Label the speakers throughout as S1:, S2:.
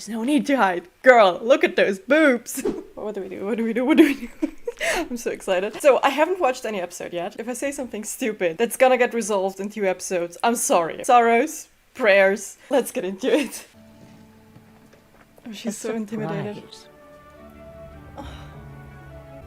S1: There's no need to hide. Girl, look at those boobs. What do we do? What do we do? What do we do? I'm so excited. So I haven't watched any episode yet. If I say something stupid that's gonna get resolved in 2 episodes, I'm sorry. Sorrows, prayers. Let's get into it. Oh, she's so intimidated.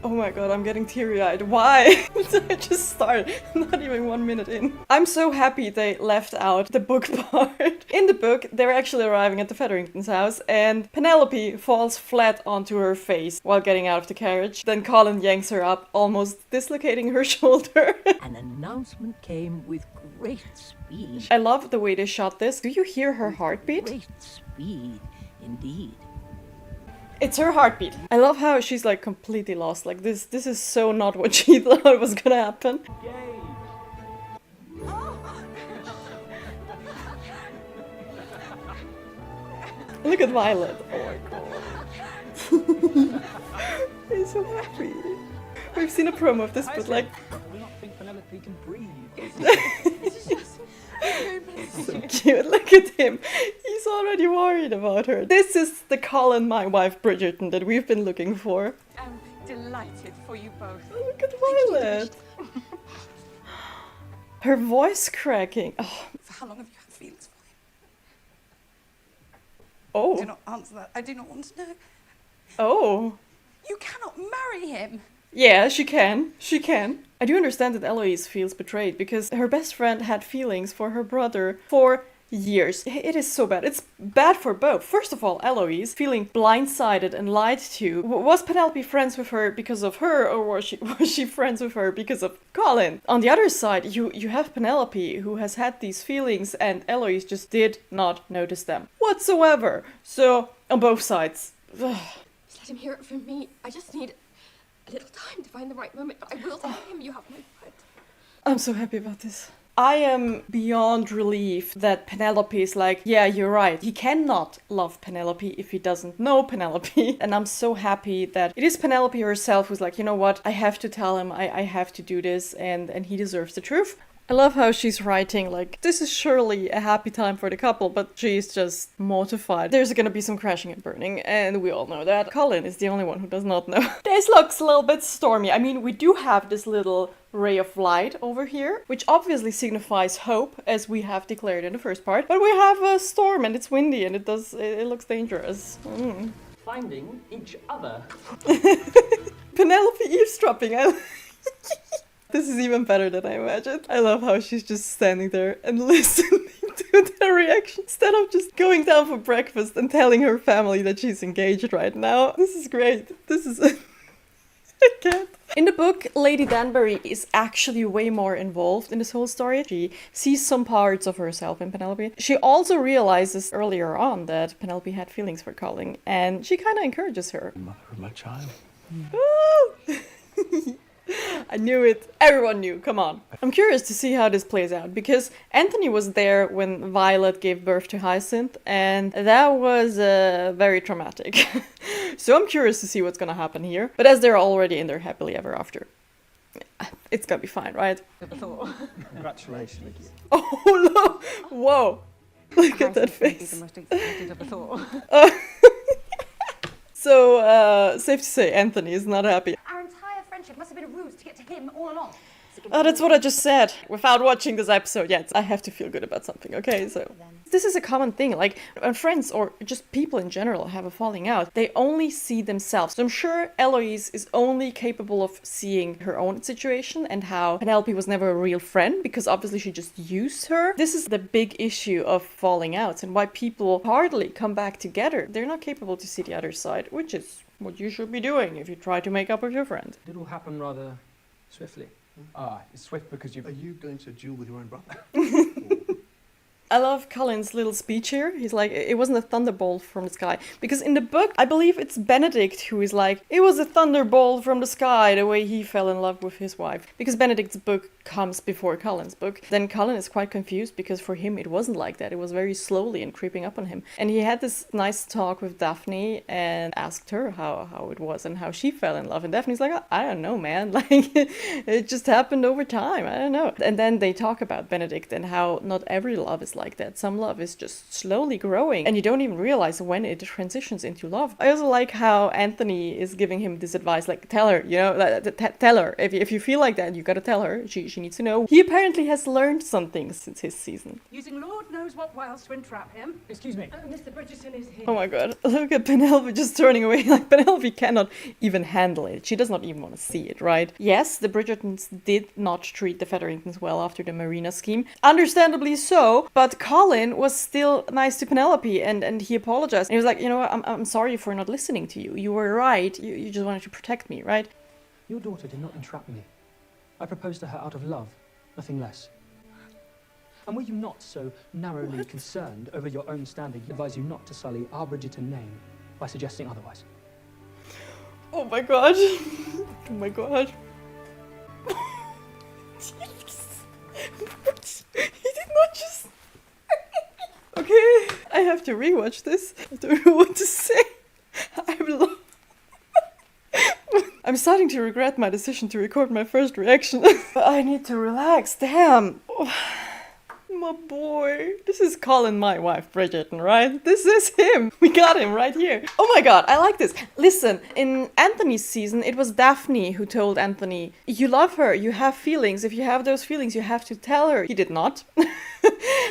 S1: Oh my god, I'm getting teary-eyed. Why? I just started, not even 1 minute in. I'm so happy they left out the book part. In the book, they're actually arriving at the Featheringtons' house, and Penelope falls flat onto her face while getting out of the carriage. Then Colin yanks her up, almost dislocating her shoulder.
S2: An announcement came with great speed.
S1: I love the way they shot this. Do you hear her heartbeat?
S2: Great speed, indeed.
S1: It's her heartbeat. I love how she's like completely lost. Like this is so not what she thought was gonna happen. Look at Violet. Oh my god. He's so happy. We've seen a promo of this, but like...
S3: Do not think Penelope can breathe.
S1: So cute, look at him. He's already worried about her. This is the Colin, my wife, Bridgerton that we've been looking for.
S4: I'm delighted for you both.
S1: Oh, look at Violet. Her voice cracking. Oh.
S4: For how long have you had feelings for him?
S1: Oh.
S4: Do not answer that. I do not want to know.
S1: Oh.
S4: You cannot marry him.
S1: Yeah, she can. She can. I do understand that Eloise feels betrayed because her best friend had feelings for her brother for years. It is so bad. It's bad for both. First of all, Eloise feeling blindsided and lied to. Was Penelope friends with her because of her, or was she friends with her because of Colin? On the other side, you have Penelope who has had these feelings and Eloise just did not notice them whatsoever. So on both sides. Ugh.
S5: Just let him hear it from me. I just need a little time to find the right moment, but I will tell him. You have my word.
S1: I'm so happy about this. I am beyond relief that Penelope is like, yeah, you're right. He cannot love Penelope if he doesn't know Penelope. And I'm so happy that it is Penelope herself who's like, you know what? I have to tell him. I have to do this, and he deserves the truth. I love how she's writing, like, this is surely a happy time for the couple, but she's just mortified. There's gonna be some crashing and burning, and we all know that. Colin is the only one who does not know. This looks a little bit stormy. I mean, we do have this little ray of light over here, which obviously signifies hope, as we have declared in the first part. But we have a storm, and it's windy, and it looks dangerous.
S3: Finding each other.
S1: Penelope eavesdropping. This is even better than I imagined. I love how she's just standing there and listening to their reaction instead of just going down for breakfast and telling her family that she's engaged right now. This is great. This is... I can't. In the book, Lady Danbury is actually way more involved in this whole story. She sees some parts of herself in Penelope. She also realizes earlier on that Penelope had feelings for Colin, and she kind of encourages her.
S3: Mother of my child.
S1: I knew it. Everyone knew. Come on. I'm curious to see how this plays out because Anthony was there when Violet gave birth to Hyacinth, and that was very traumatic. So I'm curious to see what's gonna happen here. But as they're already in their happily ever after, it's gonna be fine, right?
S3: Congratulations.
S1: Oh, look! Whoa! Look at that face.
S4: The most excited of us all.
S1: So, safe to say, Anthony is not happy.
S5: Our entire friendship must have been a ruse to get to him all along.
S1: Oh, that's what I just said. Without watching this episode yet, I have to feel good about something, okay? So, this is a common thing. Like, when friends or just people in general have a falling out, they only see themselves. So I'm sure Eloise is only capable of seeing her own situation and how Penelope was never a real friend because obviously she just used her. This is the big issue of falling outs and why people hardly come back together. They're not capable to see the other side, which is what you should be doing if you try to make up with your friend.
S3: It all happened rather swiftly. It's swift because
S6: Are you going to duel with your own brother?
S1: I love Colin's little speech here. He's like, it wasn't a thunderbolt from the sky. Because in the book, I believe it's Benedict who is like, it was a thunderbolt from the sky, the way he fell in love with his wife. Because Benedict's book comes before Colin's book, then Colin is quite confused because for him it wasn't like that. It was very slowly and creeping up on him. And he had this nice talk with Daphne and asked her how it was and how she fell in love. And Daphne's like, I don't know, man. Like, it just happened over time. I don't know. And then they talk about Benedict and how not every love is like that. Some love is just slowly growing and you don't even realize when it transitions into love. I also like how Anthony is giving him this advice, like, tell her, you know, tell her. If you feel like that, you gotta tell her. She needs to know. He apparently has learned something since his season.
S7: Using Lord knows what wiles to entrap him.
S3: Excuse me.
S5: Mr. Bridgerton is here.
S1: Oh my god, look at Penelope just turning away. Like, Penelope cannot even handle it. She does not even want to see it, right? Yes, the Bridgertons did not treat the Featheringtons well after the Marina scheme. Understandably so, but Colin was still nice to Penelope and he apologized. And he was like, you know what, I'm sorry for not listening to you. You were right. You just wanted to protect me, right?
S3: Your daughter did not entrap me. I proposed to her out of love, nothing less. And were you not so narrowly concerned over your own standing, I advise you not to sully our Bridgerton name by suggesting otherwise.
S1: Oh my god. Oh my god. He did not just... Okay, I have to rewatch this. I don't know what to say. I'm starting to regret my decision to record my first reaction. I need to relax, damn. My boy. This is Colin, my wife, Bridgerton, right? This is him. We got him right here. Oh my god, I like this. Listen, in Anthony's season, it was Daphne who told Anthony, you love her, you have feelings. If you have those feelings, you have to tell her. He did not.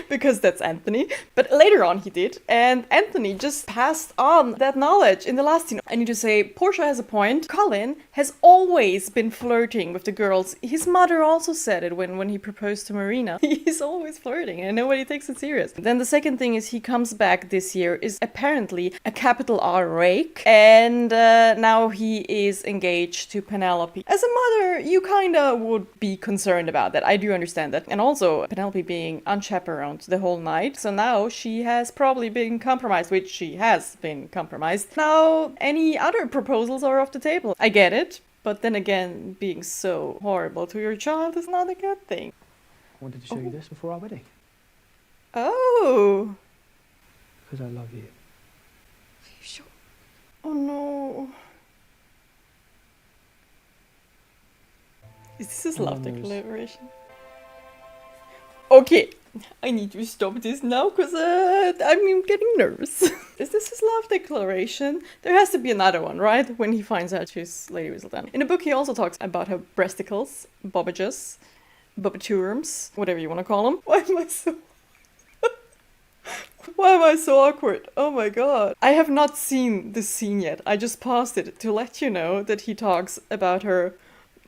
S1: Because that's Anthony. But later on he did. And Anthony just passed on that knowledge in the last scene. I need to say, Portia has a point. Colin has always been flirting with the girls. His mother also said it when he proposed to Marina. He's always flirting and nobody takes it serious. Then the second thing is he comes back this year, is apparently a capital R rake. And now he is engaged to Penelope. As a mother, you kinda would be concerned about that. I do understand that. And also Penelope being unchaperoned the whole night. So now she has probably been compromised, which she has been compromised. Now any other proposals are off the table. I get it. But then again, being so horrible to your child is not a good thing.
S3: I wanted to show you this before our wedding.
S1: Oh.
S3: Because I love you.
S5: Are you sure?
S1: Oh no. Is this his love declaration? Okay, I need to stop this now because I'm getting nervous. Is this his love declaration? There has to be another one, right? When he finds out she's Lady Whistledown. In the book, he also talks about her breasticles, bobbages, bobbaturums, whatever you want to call them. Why am I so... Why am I so awkward? Oh my god. I have not seen this scene yet. I just paused it to let you know that he talks about her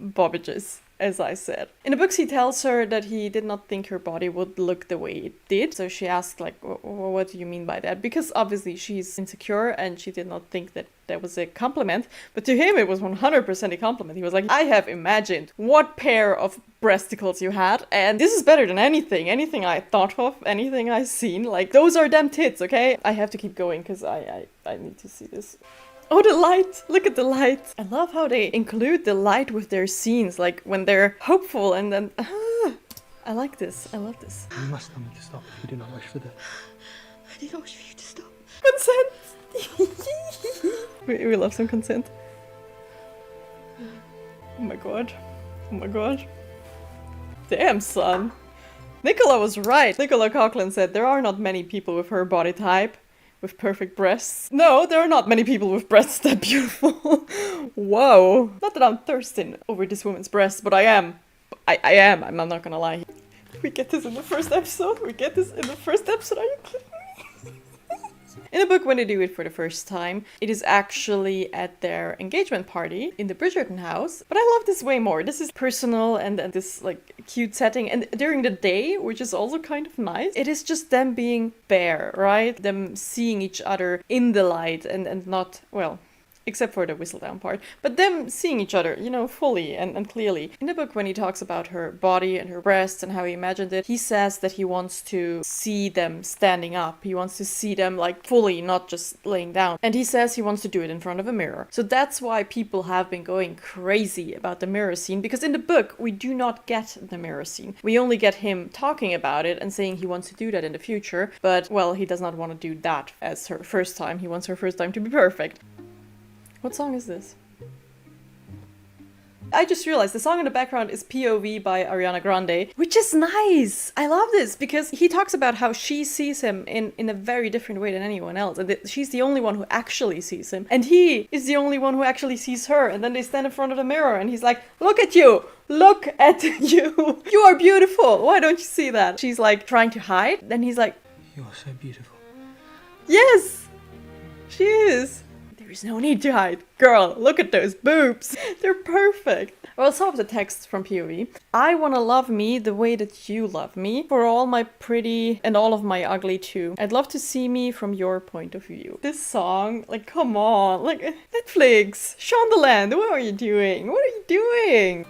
S1: bobbages, as I said. In the books, he tells her that he did not think her body would look the way it did. So she asked, like, what do you mean by that? Because obviously she's insecure and she did not think that that was a compliment. But to him, it was 100% a compliment. He was like, I have imagined what pair of breasticles you had. And this is better than anything I thought of, anything I've seen. Like, those are damn tits, okay? I have to keep going because I need to see this. Oh, the light! Look at the light! I love how they include the light with their scenes, like when they're hopeful and then... I like this. I love this.
S6: You must tell me to stop if you do not wish for this.
S5: I did not wish for you to stop.
S1: Consent! we love some consent. Oh my god. Oh my god. Damn, son. Nicola was right. Nicola Coughlan said there are not many people with her body type. With perfect breasts. No, there are not many people with breasts that beautiful. Whoa. Not that I'm thirsting over this woman's breasts, but I am. I am. I'm not gonna lie. We get this in the first episode. Are you kidding me? In the book, when they do it for the first time, it is actually at their engagement party in the Bridgerton house. But I love this way more. This is personal and this like cute setting. And during the day, which is also kind of nice, it is just them being bare, right? Them seeing each other in the light and not, well, except for the whistle down part. But them seeing each other, you know, fully and clearly. In the book, when he talks about her body and her breasts and how he imagined it, he says that he wants to see them standing up. He wants to see them like fully, not just laying down. And he says he wants to do it in front of a mirror. So that's why people have been going crazy about the mirror scene, because in the book, we do not get the mirror scene. We only get him talking about it and saying he wants to do that in the future. But, well, he does not want to do that as her first time. He wants her first time to be perfect. What song is this? I just realized the song in the background is POV by Ariana Grande, which is nice. I love this because he talks about how she sees him in a very different way than anyone else. And she's the only one who actually sees him. And he is the only one who actually sees her. And then they stand in front of the mirror and he's like, look at you. Look at you. You are beautiful. Why don't you see that? She's like trying to hide. Then he's like,
S6: You're so beautiful.
S1: yes, she is. There is no need to hide. Girl, look at those boobs. They're perfect. Well, some of the texts from POV. I wanna love me the way that you love me, for all my pretty and all of my ugly too. I'd love to see me from your point of view. This song, like, come on. Like, Netflix, Shondaland, what are you doing? What are you doing?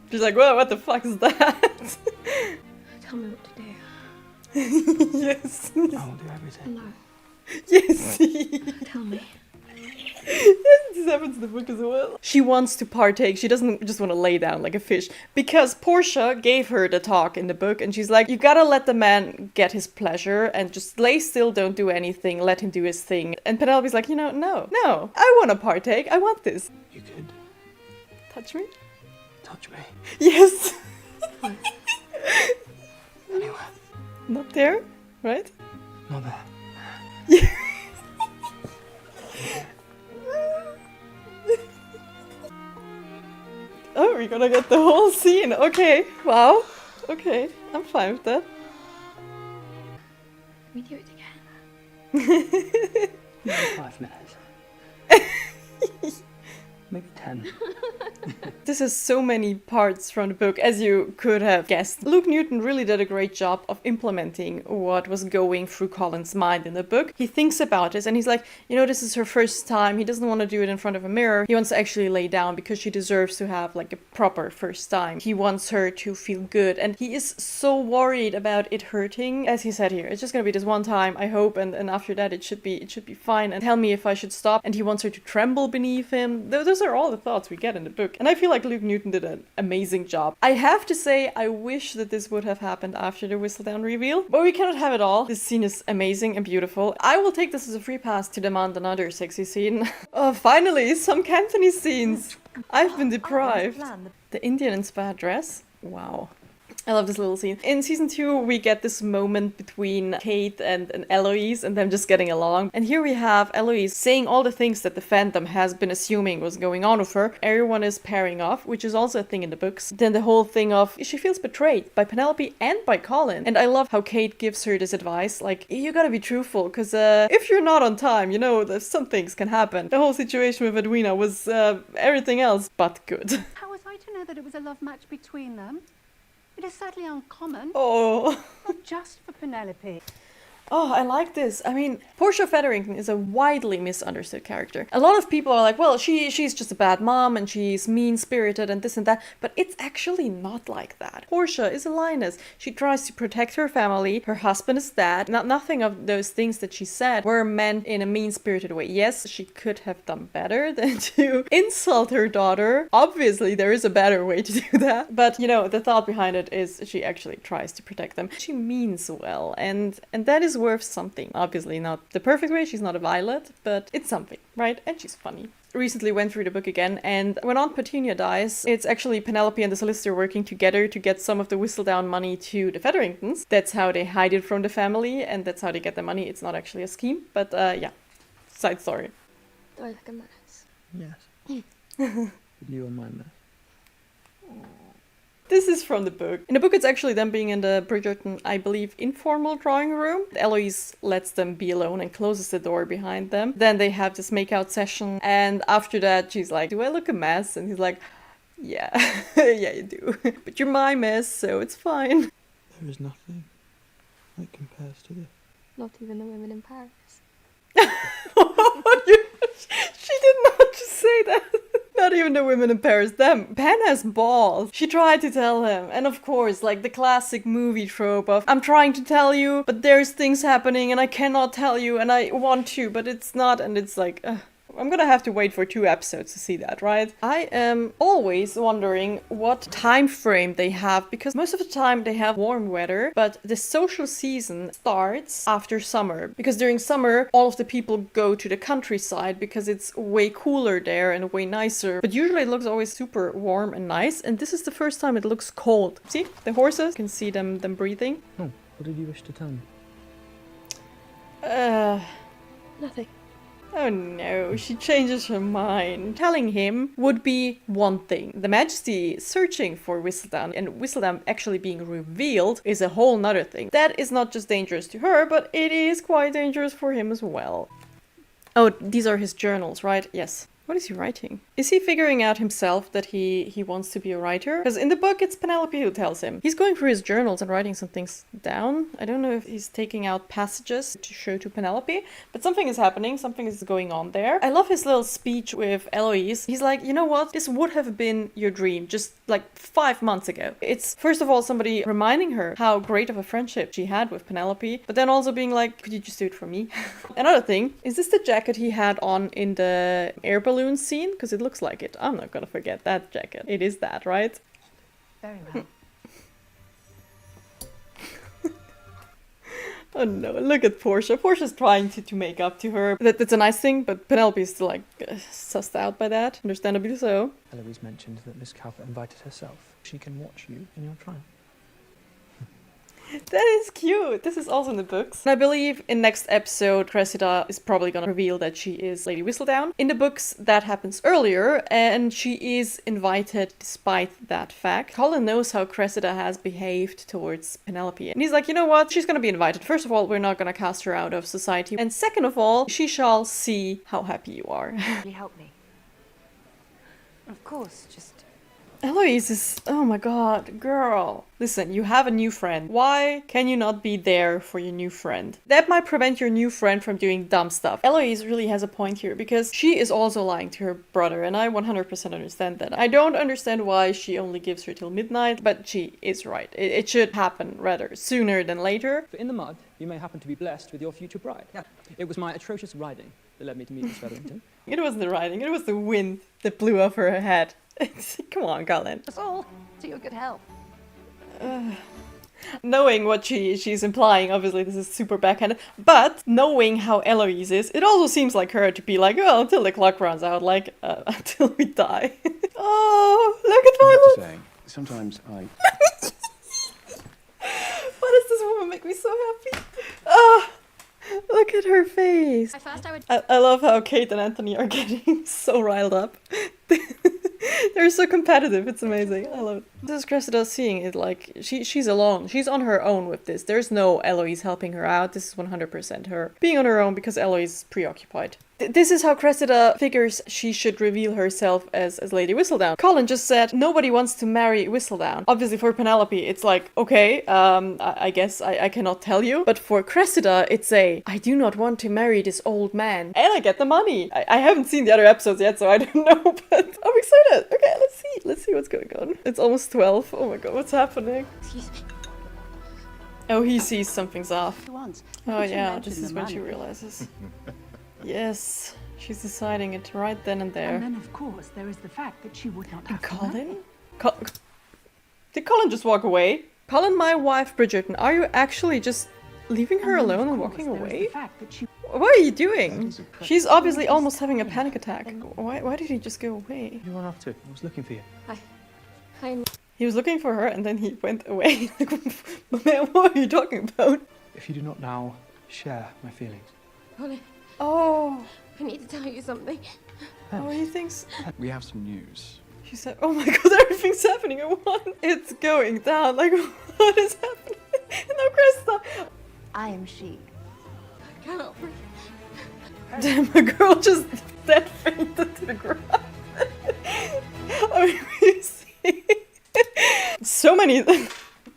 S1: She's like, well, what the fuck is that?
S5: Tell me what to do.
S1: Yes.
S6: I will do everything.
S5: No.
S1: Yes.
S5: Tell me.
S1: This happens in the book as well. She wants to partake. She doesn't just want to lay down like a fish. Because Portia gave her the talk in the book and she's like, you gotta let the man get his pleasure and just lay still, don't do anything, let him do his thing. And Penelope's like, you know, no, I want to partake. I want this.
S6: You could
S1: Touch me?
S6: touch me
S1: Yes.
S6: anywhere.
S1: Not there, right?
S6: Not there.
S1: Oh, we're gonna get the whole scene. Okay, wow. Okay, I'm fine with that.
S5: Can we do it again?
S3: Maybe 5 minutes. Maybe 10.
S1: This has so many parts from the book, as you could have guessed. Luke Newton really did a great job of implementing what was going through Colin's mind in the book. He thinks about this and he's like, you know, this is her first time. He doesn't want to do it in front of a mirror. He wants to actually lay down because she deserves to have like a proper first time. He wants her to feel good and he is so worried about it hurting. As he said here, it's just gonna be this one time, I hope, and after that it should be fine, and tell me if I should stop. And he wants her to tremble beneath him. Those are all the thoughts we get in the book. And I feel like Luke Newton did an amazing job. I have to say, I wish that this would have happened after the Whistledown reveal, but we cannot have it all. This scene is amazing and beautiful. I will take this as a free pass to demand another sexy scene. Oh, finally, some Cantonese scenes. I've been deprived. The Indian-inspired dress? Wow. I love this little scene. In season 2, we get this moment between Kate and Eloise and them just getting along. And here we have Eloise saying all the things that the fandom has been assuming was going on with her. Everyone is pairing off, which is also a thing in the books. Then the whole thing of she feels betrayed by Penelope and by Colin. And I love how Kate gives her this advice, like, you gotta be truthful, because if you're not on time, you know, some things can happen. The whole situation with Edwina was everything else but good.
S7: How was I to know that it was a love match between them? It is sadly uncommon,
S1: Oh.
S7: not just for Penelope.
S1: Oh, I like this. I mean, Portia Featherington is a widely misunderstood character. A lot of people are like, well, she's just a bad mom and she's mean-spirited and this and that, but it's actually not like that. Portia is a lioness. She tries to protect her family. Her husband is dead. Nothing of those things that she said were meant in a mean-spirited way. Yes, she could have done better than to insult her daughter. Obviously, there is a better way to do that. But, you know, the thought behind it is she actually tries to protect them. She means well, and that is worth something. Obviously not the perfect way, she's not a Violet, but it's something, right? And she's funny. Recently went through the book again, and when Aunt Petunia dies, it's actually Penelope and the solicitor working together to get some of the Whistledown money to the Featheringtons. That's how they hide it from the family, and that's how they get the money. It's not actually a scheme, but yeah, side story.
S5: Do I look a mess?
S6: Yes. You and my mess.
S1: This is from the book. In the book, it's actually them being in the Bridgerton, I believe, informal drawing room. Eloise lets them be alone and closes the door behind them. Then they have this make-out session, and after that, she's like, do I look a mess? And he's like, yeah, yeah, you do. But you're my mess, so it's fine.
S6: There is nothing that compares to this.
S5: Not even the women in Paris.
S1: She did not just say that. Not even the women in Paris. Them. Pen has balls. She tried to tell him. And of course, like the classic movie trope of, I'm trying to tell you, but there's things happening and I cannot tell you and I want to, but it's not. And it's like, I'm gonna have to wait for 2 episodes to see that, right? I am always wondering what time frame they have, because most of the time they have warm weather, but the social season starts after summer, because during summer all of the people go to the countryside because it's way cooler there and way nicer, but usually it looks always super warm and nice, and this is the first time it looks cold. See the horses? You can see them breathing.
S3: Oh, what did you wish to tell me?
S5: Nothing.
S1: Oh no, she changes her mind. Telling him would be one thing. The Majesty searching for Whistledown and Whistledown actually being revealed is a whole nother thing. That is not just dangerous to her, but it is quite dangerous for him as well. Oh, these are his journals, right? Yes. What is he writing? Is he figuring out himself that he wants to be a writer? Because in the book, it's Penelope who tells him. He's going through his journals and writing some things down. I don't know if he's taking out passages to show to Penelope, but something is happening. Something is going on there. I love his little speech with Eloise. He's like, you know what? This would have been your dream just like 5 months ago. It's, first of all, somebody reminding her how great of a friendship she had with Penelope, but then also being like, could you just do it for me? Another thing, is this the jacket he had on in the air balloon scene? Because it looks like it. I'm not gonna forget that jacket. It is that, right?
S7: Very well.
S1: Oh no, look at Portia. Portia's trying to make up to her. That's a nice thing, but Penelope's still like sussed out by that. Understandably so.
S3: Eloise mentioned that Miss Calvert invited herself. She can watch you in your triumph.
S1: That is cute. This is also in the books. And I believe in next episode, Cressida is probably gonna reveal that she is Lady Whistledown. In the books, that happens earlier, and she is invited despite that fact. Colin knows how Cressida has behaved towards Penelope. And he's like, you know what? She's gonna be invited. First of all, we're not gonna cast her out of society. And second of all, she shall see how happy you are.
S2: Will you help me?
S4: Of course, just...
S1: Eloise is, oh my god, girl. Listen, you have a new friend. Why can you not be there for your new friend? That might prevent your new friend from doing dumb stuff. Eloise really has a point here because she is also lying to her brother, and I 100% understand that. I don't understand why she only gives her till midnight, but she is right. It should happen rather sooner than later.
S3: But in the mud, you may happen to be blessed with your future bride. Yeah. It was my atrocious riding that led me to meet Miss Featherington.
S1: It wasn't the riding, it was the wind that blew off her head. Come on, Colin.
S7: Us all to your good health.
S1: Knowing what she's implying, obviously this is super backhanded, but knowing how Eloise is, it also seems like her to be like, well, until the clock runs out, like, until we die. Oh, look at
S8: I have to
S1: Violet!
S8: say, sometimes I...
S1: Why does this woman make me so happy? Oh, look at her face.
S5: At first I would
S1: I love how Kate and Anthony are getting so riled up. They're so competitive, it's amazing. I love it. This is Cressida seeing it like she's alone. She's on her own with this. There's no Eloise helping her out. This is 100% her being on her own because Eloise is preoccupied. This is how Cressida figures she should reveal herself as Lady Whistledown. Colin just said nobody wants to marry Whistledown. Obviously for Penelope it's like, okay, I guess I cannot tell you. But for Cressida it's a, I do not want to marry this old man. And I get the money. I haven't seen the other episodes yet, so I don't know, but I'm excited. Okay, let's see what's going on. It's almost 12. Oh my god, what's happening?
S5: excuse me.
S1: Oh, he sees something's off.
S7: Once.
S1: Oh
S7: Could you
S1: yeah,
S7: mention
S1: this
S7: the
S1: is when she
S7: money?
S1: realizes. Yes, she's deciding it right then and there.
S7: And then, of course, there is the fact that she would not
S1: And
S7: have to marry.
S1: Colin? Did Colin just walk away? Colin, my wife, Bridgerton, are you actually just leaving her
S7: And then,
S1: alone
S7: of
S1: and
S7: course,
S1: walking
S7: there is
S1: away?
S7: the fact that she
S1: What are you doing?
S8: That is a
S1: She's obviously almost having a panic attack. Why did he just go away?
S3: You run off too. I was looking for you.
S5: I'm
S1: He was looking for her and then he went away. Like, man, what are you talking about?
S3: If you do not now share my feelings.
S5: Colin,
S1: Oh,
S5: I need to tell you something.
S1: oh, he thinks...
S8: We have some news.
S1: She said, oh my god, everything's happening at once. It's going down. Like, what is happening? No, Krista.
S2: I am she.
S5: I cannot breathe.
S1: Damn, a girl just dead fainted to the ground. I mean, we see so many.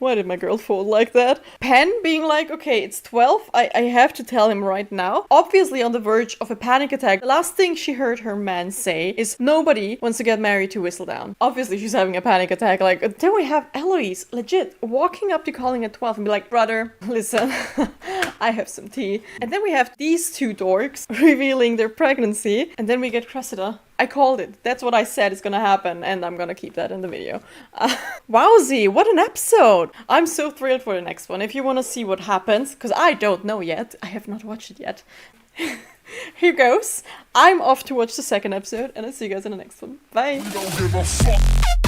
S1: Why did my girl fold like that? Pen being like, okay, it's 12. I have to tell him right now. Obviously on the verge of a panic attack. The last thing she heard her man say is nobody wants to get married to Whistledown. Obviously she's having a panic attack. Like, then we have Eloise, legit, walking up to Colin at 12 and be like, brother, listen, I have some tea. And then we have these two dorks revealing their pregnancy. And then we get Cressida. I called it. That's what I said is gonna happen, and I'm gonna keep that in the video. Wowzy, what an episode! I'm so thrilled for the next one. If you want to see what happens, because I don't know yet, I have not watched it yet. Here goes. I'm off to watch the second episode, and I'll see you guys in the next one. Bye!
S9: Don't give a fuck.